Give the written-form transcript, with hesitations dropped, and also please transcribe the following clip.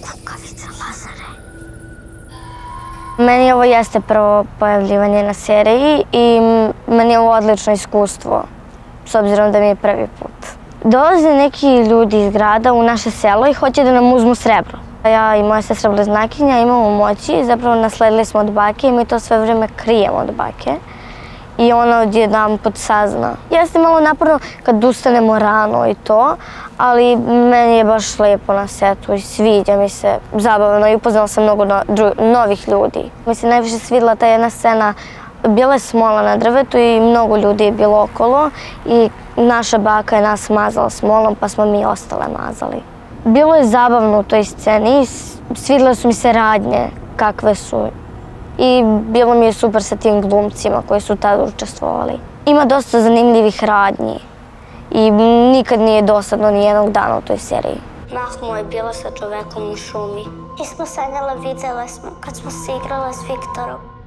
Kukavica Lazare. Meni ovo jeste prvo pojavljivanje na seriji i meni je ovo odlično iskustvo, s obzirom da mi je prvi put. Dolaze neki ljudi iz grada u naše selo i hoće da nam uzmu srebro. Ja i moja sestra bliznakinja imamo moći, zapravo nasledili smo od bake i mi to sve vrijeme krijemo od bake. I ona odjedanput sazna. Jeste malo naporno kad ustanemo rano i to, ali meni je baš lijepo na setu i sviđa mi se, zabavno i upoznala sam mnogo novih ljudi. Mi se najviše svidela ta jedna scena, bila je smola na drvetu i mnogo ljudi je bilo okolo i naša baka je nas mazala smolom pa smo mi ostale mazali. Bilo je zabavno u toj sceni, svidjele su mi se radnje, kakve su. I bilo mi je super sa tim glumcima koji su tada učestvovali. Ima dosta zanimljivih radnji i nikad nije dosadno ni jednog dana u toj seriji. Mahmo je bila sa čovekom u šumi. Mi smo sanjale, vidjele smo kad smo se igrale s Viktorom.